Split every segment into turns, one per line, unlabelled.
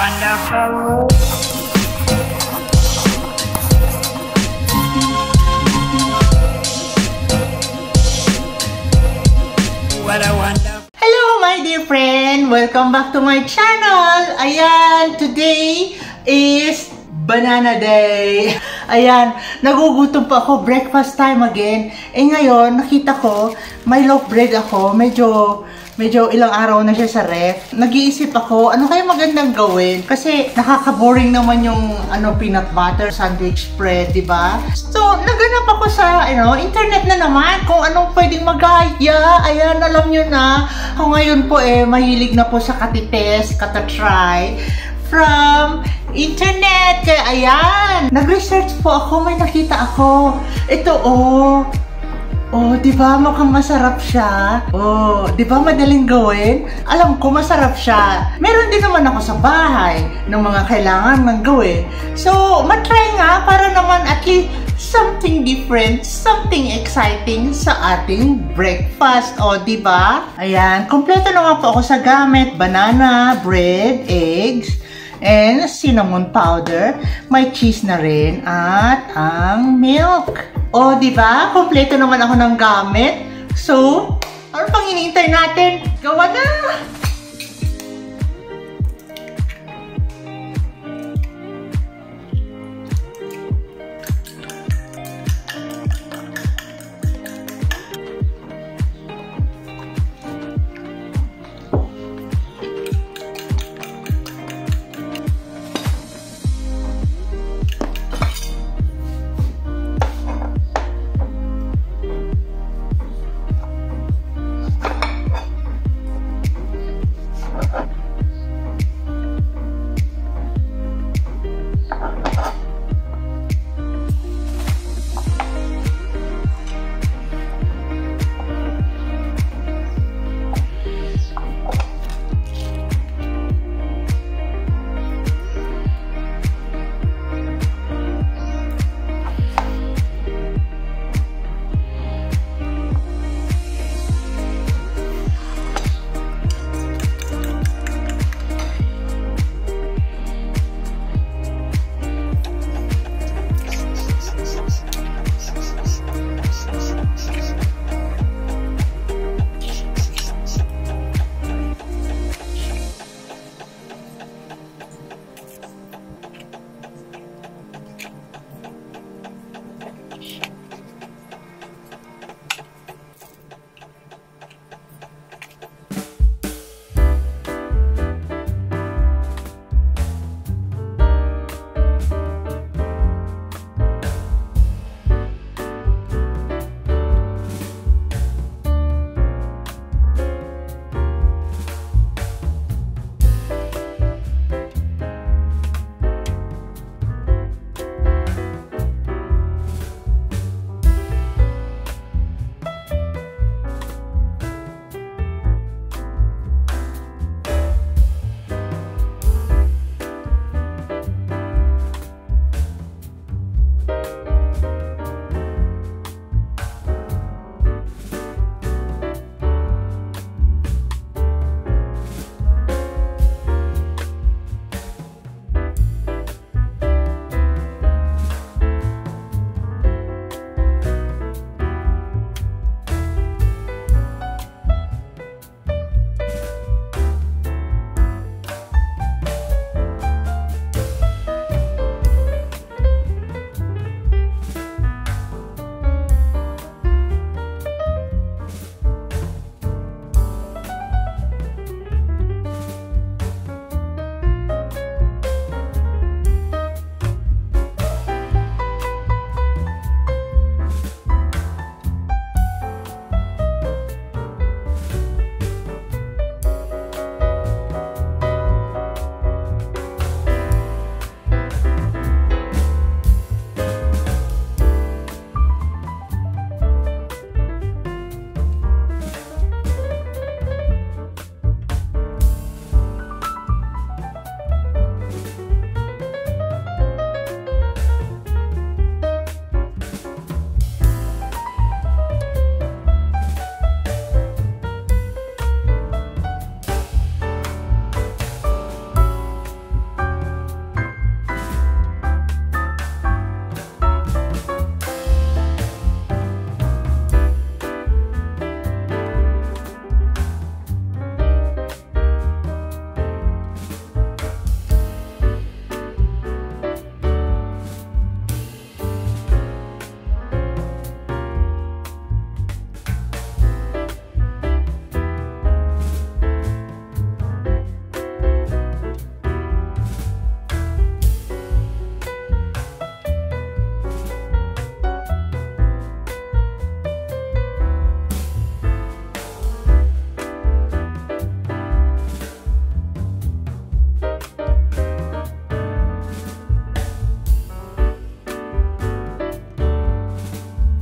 wonderful world. What a wonderful...
Hello my dear friend! Welcome back to my channel! Ayan, today is Banana Day. Ayan, nagugutom pa ako. Breakfast time again. Eh ngayon, nakita ko, may loaf bread ako. Medyo ilang araw na siya sa ref. Nag-iisip ako, ano kaya magandang gawin? Kasi nakaka-boring naman yung peanut butter sandwich spread, di ba? So, naganap ako sa internet na naman kung anong pwedeng magaya. Ayan, alam nyo na. Ako ngayon po mahilig na po sa katites, katatry from internet. Kaya ayan, nag-research po ako, may nakita ako. Ito Oh, di ba mukhang masarap siya? Oh, di ba madaling gawin? Alam ko masarap siya. Meron din naman ako sa bahay ng mga kailangan ng gawin. So, matry nga para naman at least something different, something exciting sa ating breakfast. Oh, di ba? Ayan, kompleto na nga po ako sa gamit. Banana, bread, eggs, and cinnamon powder. May cheese na rin at ang milk. O, di ba? Kompleto naman ako ng gamit. So, ano pang hinihintay natin? Gawa na!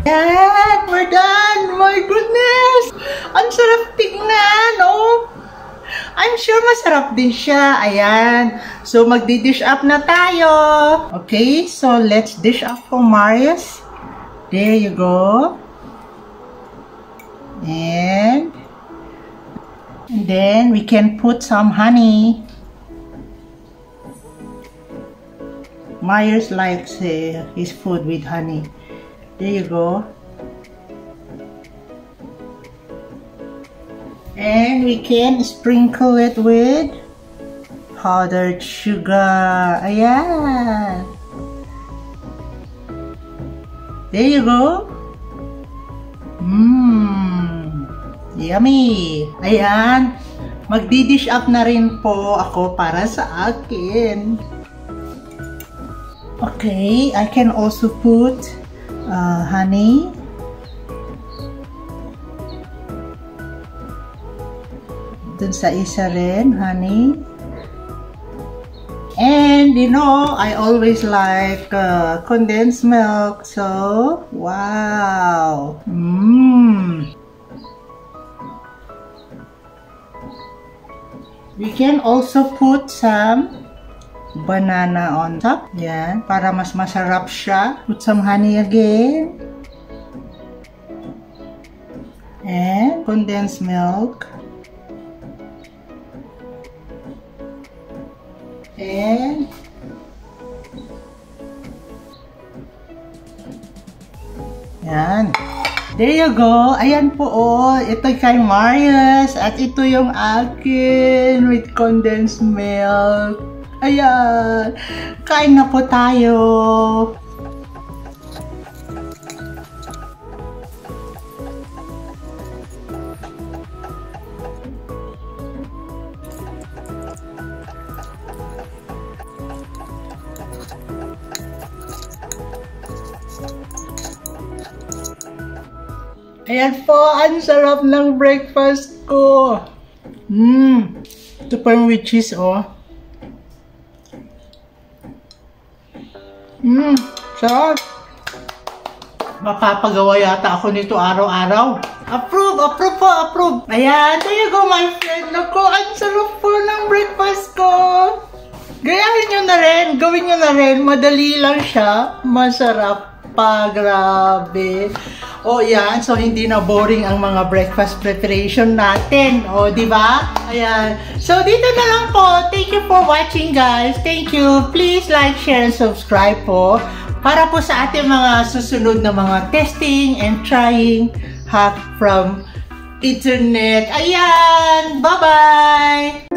Ayan, we're done. My goodness. Ang sarap tingnan, oh. I'm sure masarap din siya. Ayan. So, magdi-dish up na tayo. Okay, so let's dish up for Marius. There you go. And then we can put some honey. Myers likes his food with honey. There you go. And we can sprinkle it with powdered sugar. Ayan. There you go. Yummy. Ayan. Magdi-dish up na rin po ako para sa akin. Okay, I can also put honey. Dun sa isa rin, honey. And you know, I always like condensed milk. So, wow. We can also put some banana on top. Yan. Para mas masarap siya. Put some honey again. And condensed milk. And yan. There you go. Ayan po, oh. Ito kay Marius. At ito yung akin with condensed milk. Ayan. Kain na po tayo. Ayan po, ang sarap ng breakfast ko. Ito pa yung with cheese, oh. Sarap. Mapapagawa yata ako nito araw-araw. Approve, approve po, approve. Ayan, there you go, my friend. Naku, ang sarap po ng breakfast ko. Gayahin nyo na rin, gawin nyo na rin. Madali lang siya. Masarap pa, grabe. O yan, so hindi na boring ang mga breakfast preparation natin. O, di ba? Ayan. So, dito na lang po. Thank you for watching, guys. Thank you. Please like, share, and subscribe po. Para po sa ating mga susunod na mga testing and trying hack from internet. Ayan! Bye-bye!